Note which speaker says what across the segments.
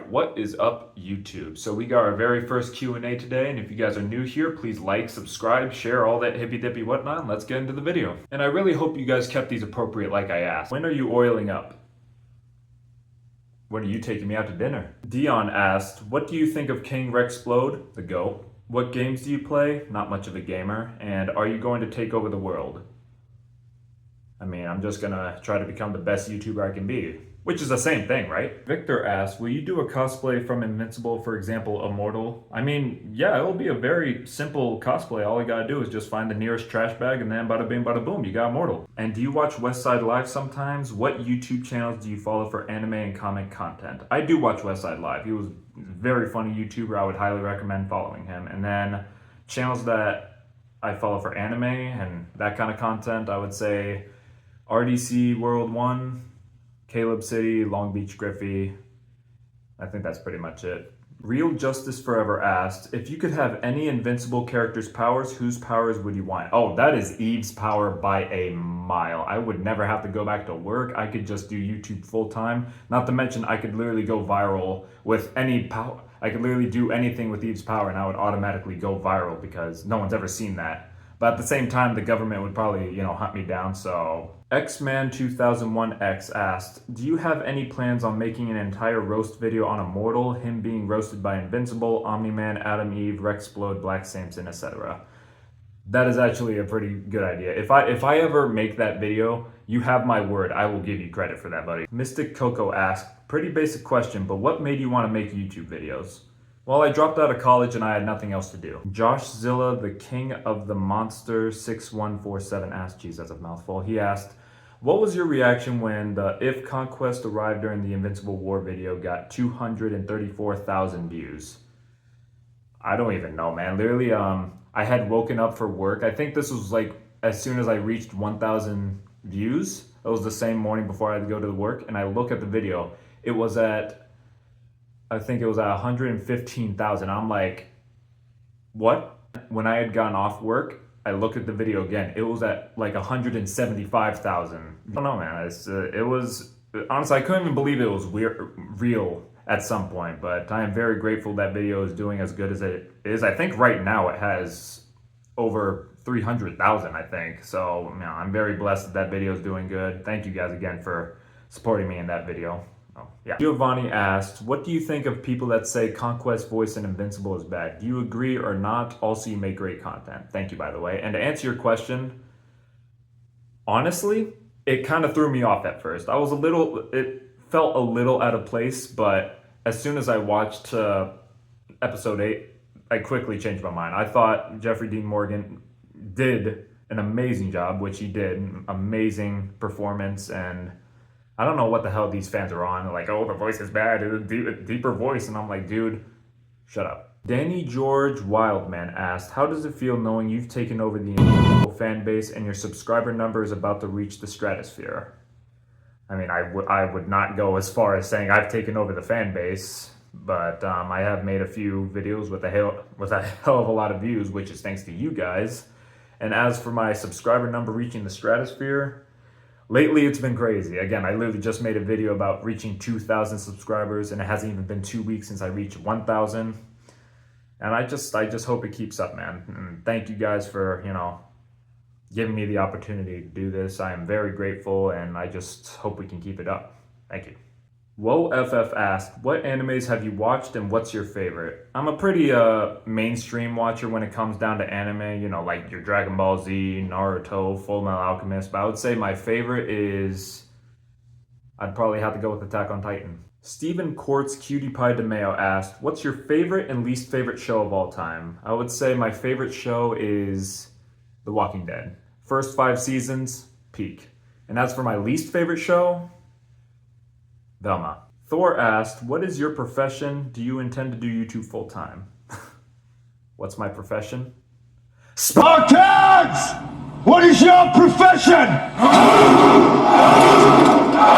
Speaker 1: What is up, YouTube? So we got our very first Q&A today, and if you guys are new here, please like, subscribe, share, all that hippy-dippy whatnot, and let's get into the video. And I really hope you guys kept these appropriate like I asked. When are you oiling up? When are you taking me out to dinner? Dion asked, what do you think of King Rexsplode, the GOAT? What games do you play? Not much of a gamer. And are you going to take over the world? I mean, I'm just gonna try to become the best YouTuber I can be. Which is the same thing, right? Victor asked, will you do a cosplay from Invincible, for example, Immortal? I mean, yeah, it'll be a very simple cosplay. All you gotta do is just find the nearest trash bag and then bada bing, bada boom, you got Immortal. And do you watch Westside Live sometimes? What YouTube channels do you follow for anime and comic content? I do watch Westside Live. He was a very funny YouTuber. I would highly recommend following him. And then channels that I follow for anime and that kind of content, I would say RDC World 1, Caleb City, Long Beach Griffey. I think that's pretty much it. Real Justice Forever asked, if you could have any Invincible character's powers, whose powers would you want? Oh, that is Eve's power by a mile. I would never have to go back to work. I could just do YouTube full time. Not to mention, I could literally go viral with any power. I could literally do anything with Eve's power and I would automatically go viral because no one's ever seen that. But at the same time, the government would probably, hunt me down, so. Xman2001X asked, do you have any plans on making an entire roast video on Immortal, him being roasted by Invincible, Omni-Man, Adam Eve, Rexsplode, Black Samson, etc.? That is actually a pretty good idea. If I ever make that video, you have my word, I will give you credit for that, buddy. Mystic Coco asked, pretty basic question, but what made you want to make YouTube videos? Well, I dropped out of college and I had nothing else to do. Josh Zilla, the king of the monster 6147 asked, geez, that's a mouthful. He asked, what was your reaction when the If Conquest arrived during the Invincible War video got 234,000 views? I don't even know, man. Literally, I had woken up for work. I think this was like as soon as I reached 1,000 views. It was the same morning before I had to go to work. And I look at the video. It was at, I think it was at 115,000. I'm like, what? When I had gotten off work, I looked at the video again. It was at like 175,000. I don't know, man. It was, honestly, I couldn't even believe it was real at some point, but I am very grateful that video is doing as good as it is. I think right now it has over 300,000, I think. So, I'm very blessed that video is doing good. Thank you guys again for supporting me in that video. Oh, yeah. Giovanni asked, what do you think of people that say Conquest voice in Invincible is bad? Do you agree or not? Also, you make great content. Thank you, by the way. And to answer your question, honestly, it kind of threw me off at first. It felt a little out of place, but as soon as I watched episode 8, I quickly changed my mind. I thought Jeffrey Dean Morgan did an amazing job, which he did. Amazing performance, and I don't know what the hell these fans are on. They're like, oh, the voice is bad. It's a deeper voice. And I'm like, dude, shut up. Danny George Wildman asked, how does it feel knowing you've taken over the Invincible fan base and your subscriber number is about to reach the stratosphere? I mean, I would not go as far as saying I've taken over the fan base, but I have made a few videos with a hell of a lot of views, which is thanks to you guys. And as for my subscriber number reaching the stratosphere, lately, it's been crazy. Again, I literally just made a video about reaching 2,000 subscribers, and it hasn't even been 2 weeks since I reached 1,000. And I just hope it keeps up, man. And thank you guys for, giving me the opportunity to do this. I am very grateful, and I just hope we can keep it up. Thank you. WoFF asked, what animes have you watched and what's your favorite? I'm a pretty mainstream watcher when it comes down to anime, like your Dragon Ball Z, Naruto, Fullmetal Alchemist, but I would say my favorite is, I'd probably have to go with Attack on Titan. Stephen Quartz Cutie Pie DeMeo asked, what's your favorite and least favorite show of all time? I would say my favorite show is The Walking Dead. First 5 seasons, peak. And as for my least favorite show, Velma. Thor asked, what is your profession? Do you intend to do YouTube full time? What's my profession?
Speaker 2: Spartans! What is your profession?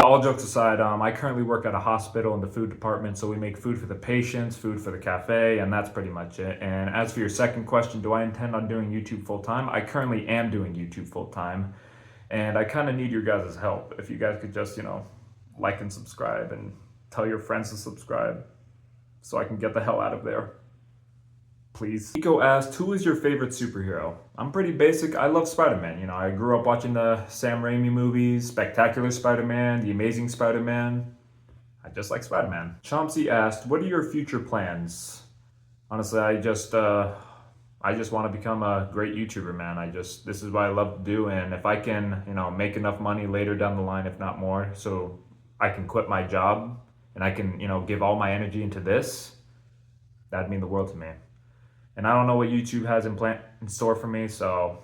Speaker 1: All jokes aside, I currently work at a hospital in the food department, so we make food for the patients, food for the cafe, and that's pretty much it. And as for your second question, do I intend on doing YouTube full time? I currently am doing YouTube full time, and I kind of need your guys' help. If you guys could just, like and subscribe and tell your friends to subscribe. so I can get the hell out of there. Please. Nico asked, who is your favorite superhero? I'm pretty basic. I love Spider-Man. You know, I grew up watching the Sam Raimi movies, Spectacular Spider-Man, The Amazing Spider-Man. I just like Spider-Man. Chomsky asked, what are your future plans? Honestly, I just want to become a great YouTuber, man. This is what I love to do, and if I can, you know, make enough money later down the line, if not more, so I can quit my job and I can, you know, give all my energy into this, that'd mean the world to me. And I don't know what YouTube has in store for me, so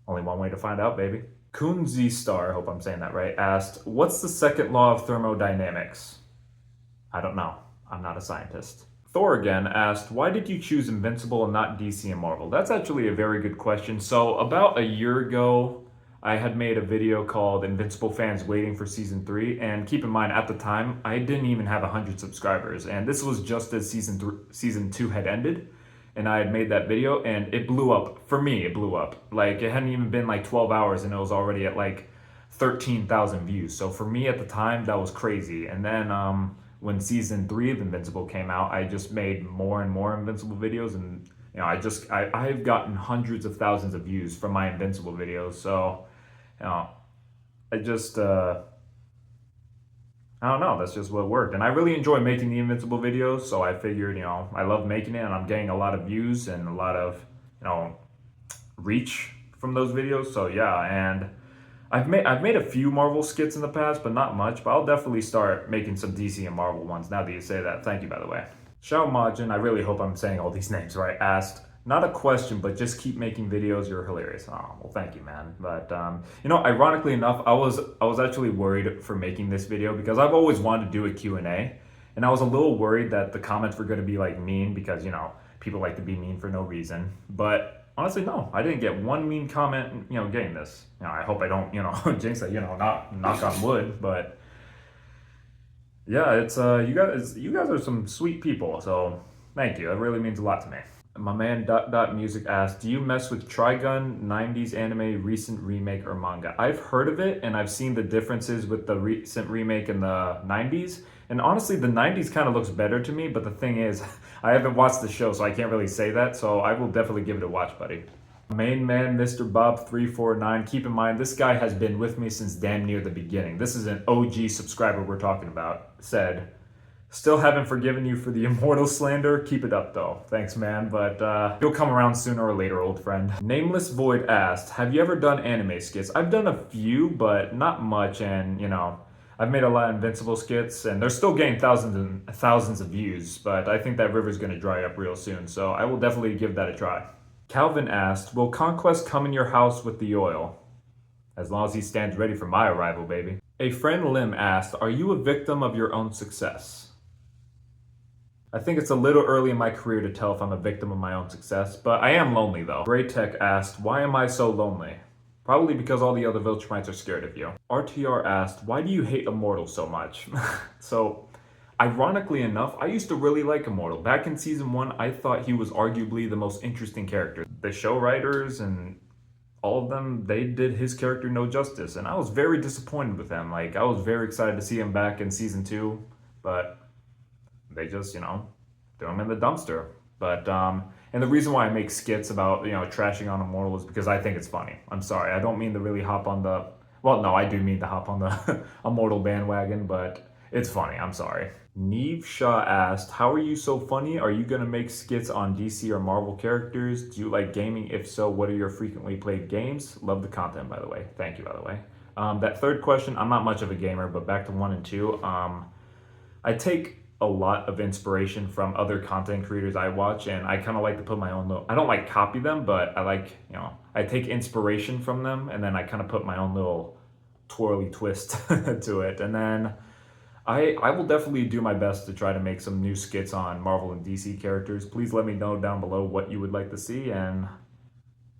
Speaker 1: only one way to find out, baby. Kunzi Star, I hope I'm saying that right, asked, what's the second law of thermodynamics? I don't know. I'm not a scientist. Thor again asked, why did you choose Invincible and not DC and Marvel? That's actually a very good question. So about a year ago, I had made a video called Invincible Fans Waiting for Season 3. And keep in mind, at the time, I didn't even have 100 subscribers. And this was just as Season 2 had ended. And I had made that video and it blew up. For me, it blew up. Like, it hadn't even been like 12 hours and it was already at like 13,000 views. So for me at the time, that was crazy. And then when Season 3 of Invincible came out, I just made more and more Invincible videos. And, you know, I've gotten hundreds of thousands of views from my Invincible videos. So, you know, I don't know, that's just what worked. And I really enjoy making the Invincible videos, so I figured, you know, I love making it and I'm getting a lot of views and a lot of, you know, reach from those videos. So yeah, and I've made a few Marvel skits in the past, but not much. But I'll definitely start making some DC and Marvel ones now that you say that. Thank you, by the way. Shao Majin, I really hope I'm saying all these names right, asked, not a question, but just keep making videos. You're hilarious. Oh, well, thank you, man. But you know, ironically enough, I was actually worried for making this video because I've always wanted to do a Q&A, and I was a little worried that the comments were going to be like mean because, you know, people like to be mean for no reason. But honestly, no, I didn't get one mean comment, you know, getting this. You know, I hope I don't, you know, jinx it, you know, not knock on wood, but yeah, it's you guys are some sweet people, so thank you. That really means a lot to me. My man Music asked, do you mess with Trigun, 90s anime, recent remake, or manga? I've heard of it, and I've seen the differences with the recent remake in the 90s. And honestly, the 90s kind of looks better to me, but the thing is, I haven't watched the show, so I can't really say that, so I will definitely give it a watch, buddy. Main man, Mr. Bob349, keep in mind, this guy has been with me since damn near the beginning. This is an OG subscriber we're talking about, said, still haven't forgiven you for the Immortal slander. Keep it up though. Thanks, man, but you'll come around sooner or later, old friend. Nameless Void asked, have you ever done anime skits? I've done a few, but not much, and you know, I've made a lot of Invincible skits, and they're still getting thousands and thousands of views, but I think that river's gonna dry up real soon, so I will definitely give that a try. Calvin asked, will Conquest come in your house with the oil? As long as he stands ready for my arrival, baby. A friend Lim asked, are you a victim of your own success? I think it's a little early in my career to tell if I'm a victim of my own success, but I am lonely though. Braytech asked, why am I so lonely? Probably because all the other Viltrumites are scared of you. RTR asked, why do you hate Immortal so much? So, ironically enough, I used to really like Immortal. Back in Season 1, I thought he was arguably the most interesting character. The show writers and all of them, they did his character no justice, and I was very disappointed with him. Like, I was very excited to see him back in Season 2, but they just, you know, threw him in the dumpster. But, and the reason why I make skits about, you know, trashing on Immortal is because I think it's funny. I'm sorry, I don't mean to really hop on the, well, no, I do mean to hop on the Immortal bandwagon, but it's funny, I'm sorry. Neve Shah asked, how are you so funny? Are you gonna make skits on DC or Marvel characters? Do you like gaming? If so, what are your frequently played games? Love the content, by the way. Thank you, by the way. That third question, I'm not much of a gamer, but back to 1 and 2. I take a lot of inspiration from other content creators I watch, and I kind of like to put my own little, I don't like copy them, but I like, you know, I take inspiration from them, and then I kind of put my own little twirly twist to it. And then I will definitely do my best to try to make some new skits on Marvel and DC characters. Please let me know down below what you would like to see, and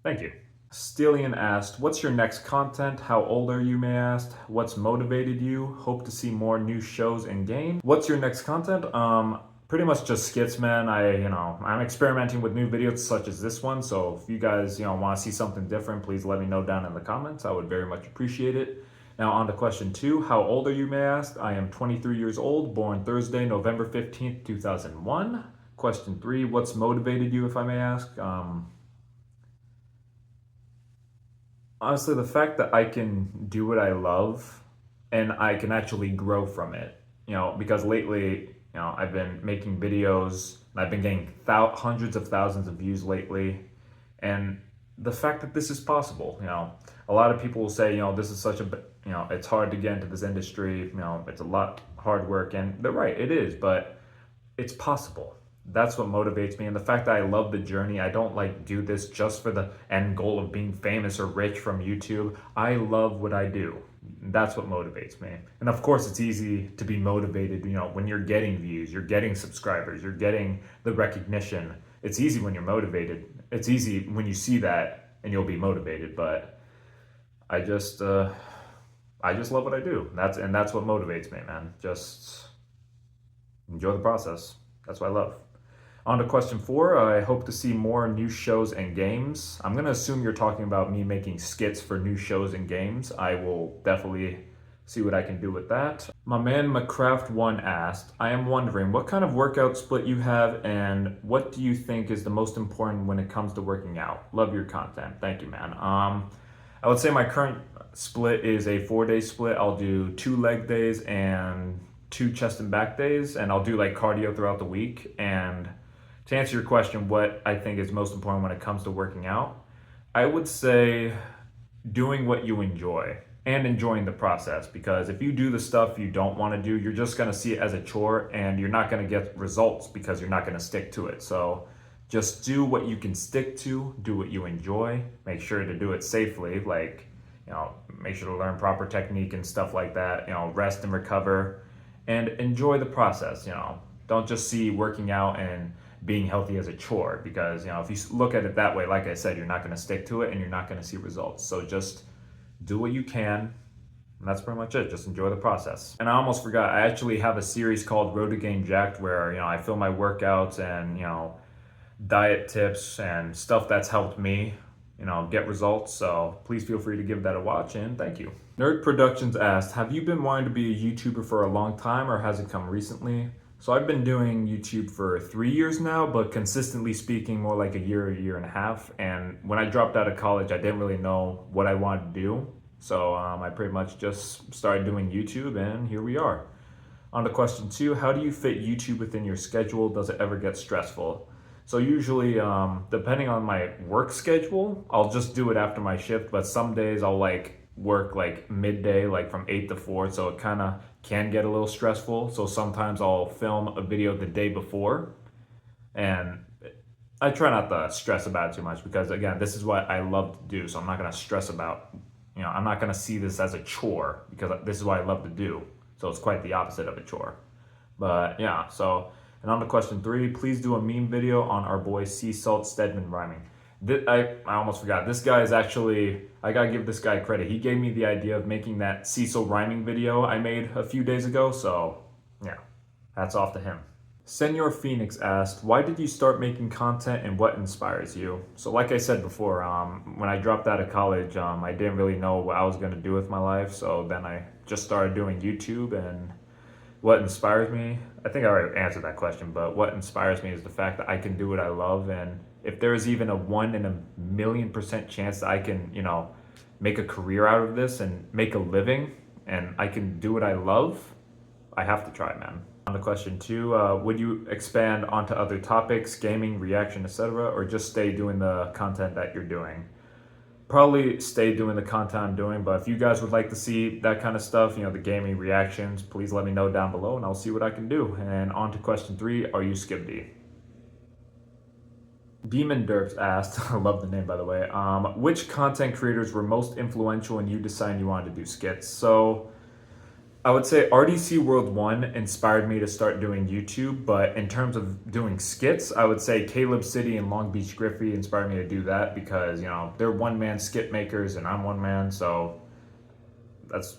Speaker 1: thank you. Stillian asked, what's your next content? How old are you, may I ask? What's motivated you? Hope to see more new shows and games. What's your next content? Pretty much just skits, man. I'm experimenting with new videos such as this one. So if you guys, want to see something different, please let me know down in the comments. I would very much appreciate it. Now on to question 2. How old are you, may I ask? I am 23 years old, born Thursday, November 15th, 2001. Question 3. What's motivated you, if I may ask? Honestly, the fact that I can do what I love and I can actually grow from it. Because lately, I've been making videos and I've been getting hundreds of thousands of views lately. And the fact that this is possible, a lot of people will say, this is such a, it's hard to get into this industry, it's a lot hard work, and they're right, it is, but it's possible. That's what motivates me, and the fact that I love the journey. I don't do this just for the end goal of being famous or rich from YouTube. I love what I do. That's what motivates me. And of course, it's easy to be motivated, when you're getting views, you're getting subscribers, you're getting the recognition. It's easy when you're motivated. It's easy when you see that and you'll be motivated, but I just love what I do. That's what motivates me, man. Just enjoy the process. That's what I love. On to question 4. I hope to see more new shows and games. I'm going to assume you're talking about me making skits for new shows and games. I will definitely see what I can do with that. My man McCraft1 asked, I am wondering what kind of workout split you have and what do you think is the most important when it comes to working out? Love your content. Thank you, man. I would say my current split is a 4-day split. I'll do 2 leg days and 2 chest and back days, and I'll do cardio throughout the week. And to answer your question, what I think is most important when it comes to working out, I would say doing what you enjoy and enjoying the process, because if you do the stuff you don't want to do, you're just going to see it as a chore and you're not going to get results because you're not going to stick to it. So just do what you can stick to, do what you enjoy, make sure to do it safely, make sure to learn proper technique and stuff like that, rest and recover and enjoy the process. Don't just see working out and being healthy as a chore, because if you look at it that way, like I said, you're not going to stick to it and you're not going to see results. So just do what you can, and that's pretty much it. Just enjoy the process. And I almost forgot, I actually have a series called Road to Game Jacked where I film my workouts and diet tips and stuff that's helped me get results. So please feel free to give that a watch, and thank you. Nerd Productions asked, have you been wanting to be a YouTuber for a long time or has it come recently? So I've been doing YouTube for 3 years now, but consistently speaking, more like a year and a half. And when I dropped out of college, I didn't really know what I wanted to do. So I pretty much just started doing YouTube, and here we are. On to question 2, how do you fit YouTube within your schedule? Does it ever get stressful? So usually, depending on my work schedule, I'll just do it after my shift, but some days I'll work midday, from 8 to 4, so it kind of can get a little stressful. So sometimes I'll film a video the day before, and I try not to stress about it too much, because again, this is what I love to do, so I'm not going to stress about, I'm not going to see this as a chore, because this is what I love to do. So it's quite the opposite of a chore. But yeah, and on to question 3, please do a meme video on our boy Sea Salt Stedman rhyming. I almost forgot. This guy is actually, I gotta give this guy credit. He gave me the idea of making that Cecil rhyming video I made a few days ago. So yeah, hats off to him. Senor Phoenix asked, why did you start making content and what inspires you? So like I said before, when I dropped out of college, I didn't really know what I was gonna do with my life. So then I just started doing YouTube, and what inspires me, I think I already answered that question, but what inspires me is the fact that I can do what I love. And if there's even a 1 in a million % chance that I can, make a career out of this and make a living, and I can do what I love, I have to try, man. On to question 2, would you expand onto other topics, gaming, reaction, etc., or just stay doing the content that you're doing? Probably stay doing the content I'm doing, but if you guys would like to see that kind of stuff, the gaming reactions, please let me know down below and I'll see what I can do. And on to question 3, are you Skibidi? Demon Derps asked, I love the name by the way, which content creators were most influential in you deciding you wanted to do skits? So I would say RDC World 1 inspired me to start doing YouTube, but in terms of doing skits, I would say Caleb City and Long Beach Griffey inspired me to do that, because they're one-man skit makers and I'm one man, so that's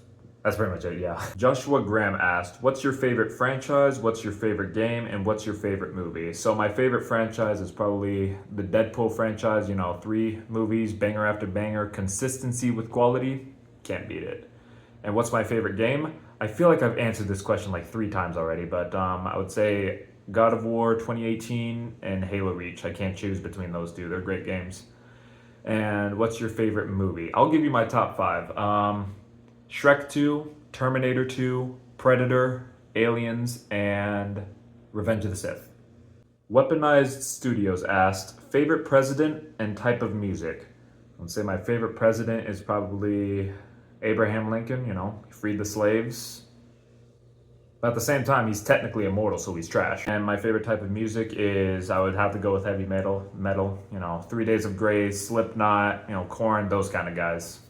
Speaker 1: pretty much it, yeah. Joshua Graham asked, what's your favorite franchise, what's your favorite game, and what's your favorite movie? So my favorite franchise is probably the Deadpool franchise, 3 movies, banger after banger, consistency with quality, can't beat it. And what's my favorite game? I feel like I've answered this question like 3 times already, but I would say God of War 2018 and Halo Reach. I can't choose between those two. They're great games. And what's your favorite movie? I'll give you my top 5. Shrek 2, Terminator 2, Predator, Aliens, and Revenge of the Sith. Weaponized Studios asked, favorite president and type of music? I would say my favorite president is probably Abraham Lincoln, he freed the slaves. But at the same time, he's technically immortal, so he's trash. And my favorite type of music is, I would have to go with heavy metal, 3 Days of Grace, Slipknot, Korn, those kind of guys.